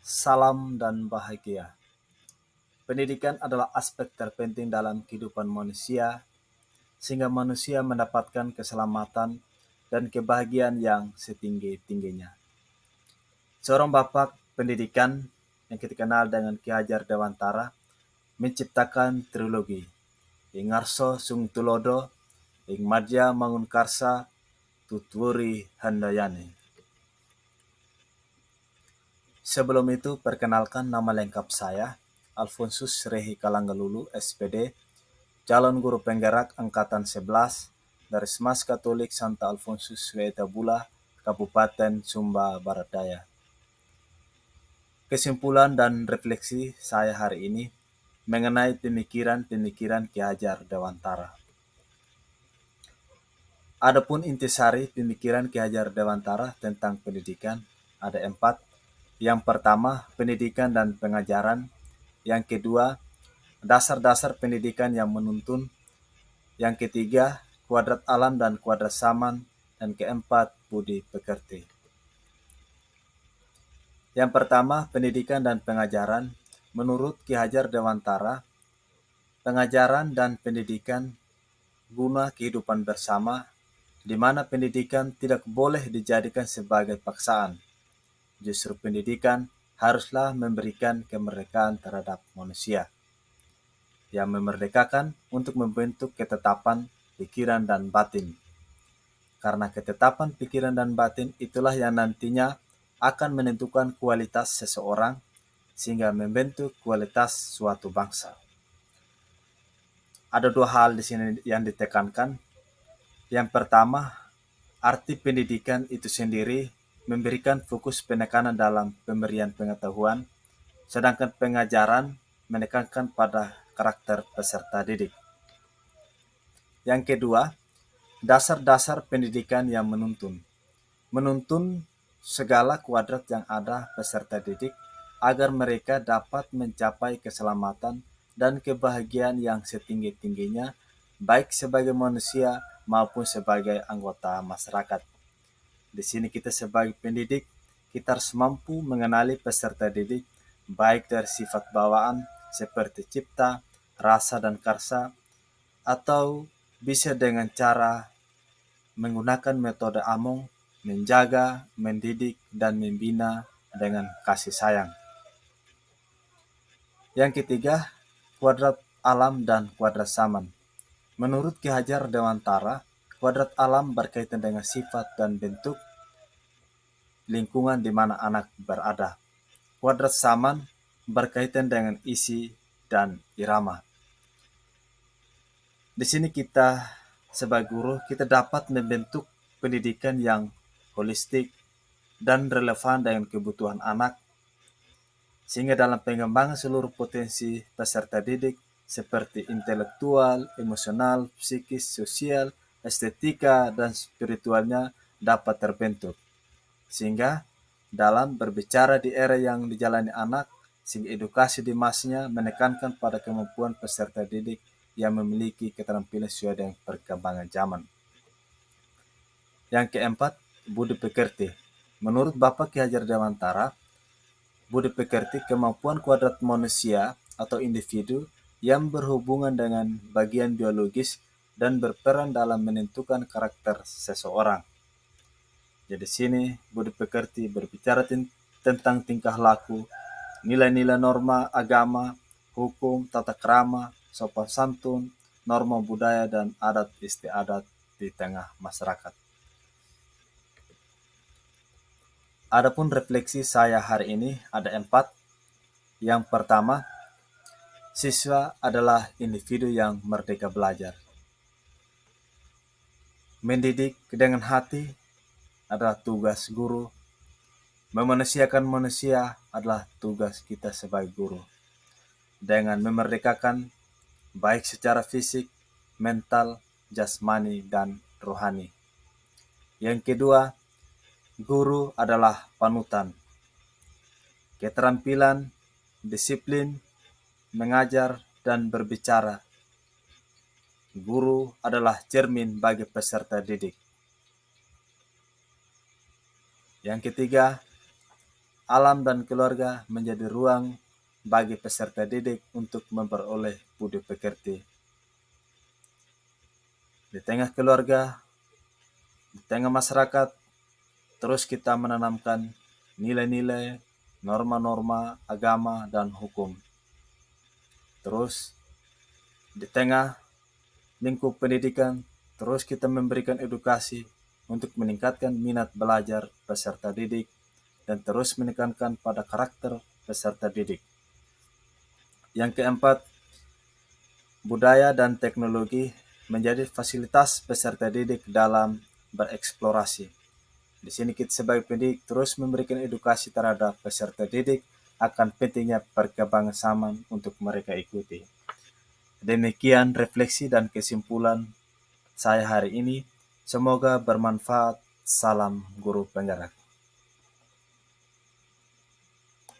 Salam dan bahagia. Pendidikan adalah aspek terpenting dalam kehidupan manusia, sehingga manusia mendapatkan keselamatan dan kebahagiaan yang setinggi-tingginya. Seorang bapak pendidikan yang kita kenal dengan Ki Hajar Dewantara menciptakan trilogi Ingarso Sung Tulodo, Ing Madya Mangunkarsa, Tutwuri Handayani. Sebelum itu, perkenalkan nama lengkap saya, Alfonsus Rehi Kalanggalulu, SPD, calon guru penggerak Angkatan 11 dari Semas Katolik Santa Alfonsus Wetabula, Kabupaten Sumba Barat Daya. Kesimpulan dan refleksi saya hari ini mengenai pemikiran-pemikiran Ki Hajar Dewantara. Adapun intisari pemikiran Ki Hajar Dewantara tentang pendidikan ada 4. Yang pertama, pendidikan dan pengajaran. Yang kedua, dasar-dasar pendidikan yang menuntun. Yang ketiga, kuadrat alam dan kuadrat zaman. Dan keempat, budi pekerti. Yang pertama, pendidikan dan pengajaran. Menurut Ki Hajar Dewantara, pengajaran dan pendidikan guna kehidupan bersama, di mana pendidikan tidak boleh dijadikan sebagai paksaan. Justru pendidikan haruslah memberikan kemerdekaan terhadap manusia, yang memerdekakan untuk membentuk ketetapan pikiran dan batin. Karena ketetapan pikiran dan batin itulah yang nantinya akan menentukan kualitas seseorang, sehingga membentuk kualitas suatu bangsa. Ada 2 hal di sini yang ditekankan. Yang pertama, arti pendidikan itu sendiri memberikan fokus penekanan dalam pemberian pengetahuan, sedangkan pengajaran menekankan pada karakter peserta didik. Yang kedua, dasar-dasar pendidikan yang menuntun. Menuntun segala kuadrat yang ada peserta didik agar mereka dapat mencapai keselamatan dan kebahagiaan yang setinggi-tingginya, baik sebagai manusia maupun sebagai anggota masyarakat. Di sini kita sebagai pendidik, kita harus mampu mengenali peserta didik, baik dari sifat bawaan seperti cipta, rasa, dan karsa, atau bisa dengan cara menggunakan metode Among, menjaga, mendidik, dan membina dengan kasih sayang. Yang ketiga, kuadrat alam dan kuadrat zaman. Menurut Ki Hajar Dewantara, kuadrat alam berkaitan dengan sifat dan bentuk lingkungan di mana anak berada. Kuadrat zaman berkaitan dengan isi dan irama. Di sini kita sebagai guru, kita dapat membentuk pendidikan yang holistik dan relevan dengan kebutuhan anak, sehingga dalam pengembangan seluruh potensi peserta didik seperti intelektual, emosional, psikis, sosial, estetika, dan spiritualnya dapat terbentuk. Sehingga dalam berbicara di era yang dijalani anak, sehingga edukasi di masnya menekankan pada kemampuan peserta didik yang memiliki keterampilan sesuai dengan perkembangan zaman. Yang keempat, budi pekerti. Menurut Bapak Ki Hajar Dewantara, budi pekerti kemampuan kuadrat manusia atau individu yang berhubungan dengan bagian biologis dan berperan dalam menentukan karakter seseorang. Jadi sini budi pekerti berbicara tentang tingkah laku, nilai-nilai norma agama, hukum, tata krama, sopan santun, norma budaya, dan adat istiadat di tengah masyarakat. Adapun refleksi saya hari ini ada 4. Yang pertama, siswa adalah individu yang merdeka belajar. Mendidik dengan hati adalah tugas guru. Memanusiakan manusia adalah tugas kita sebagai guru. Dengan memerdekakan baik secara fisik, mental, jasmani, dan rohani. Yang kedua, guru adalah panutan. Keterampilan, disiplin, mengajar, dan berbicara. Guru adalah cermin bagi peserta didik. Yang ketiga, alam dan keluarga menjadi ruang bagi peserta didik untuk memperoleh budi pekerti. Di tengah keluarga, di tengah masyarakat, terus kita menanamkan nilai-nilai, norma-norma agama dan hukum. Terus di tengah lingkup pendidikan, terus kita memberikan edukasi untuk meningkatkan minat belajar peserta didik dan terus menekankan pada karakter peserta didik. Yang keempat, budaya dan teknologi menjadi fasilitas peserta didik dalam bereksplorasi. Di sini kita sebagai pendidik terus memberikan edukasi terhadap peserta didik akan pentingnya perkembangan zaman untuk mereka ikuti. Demikian refleksi dan kesimpulan saya hari ini. Semoga bermanfaat. Salam guru penggerak.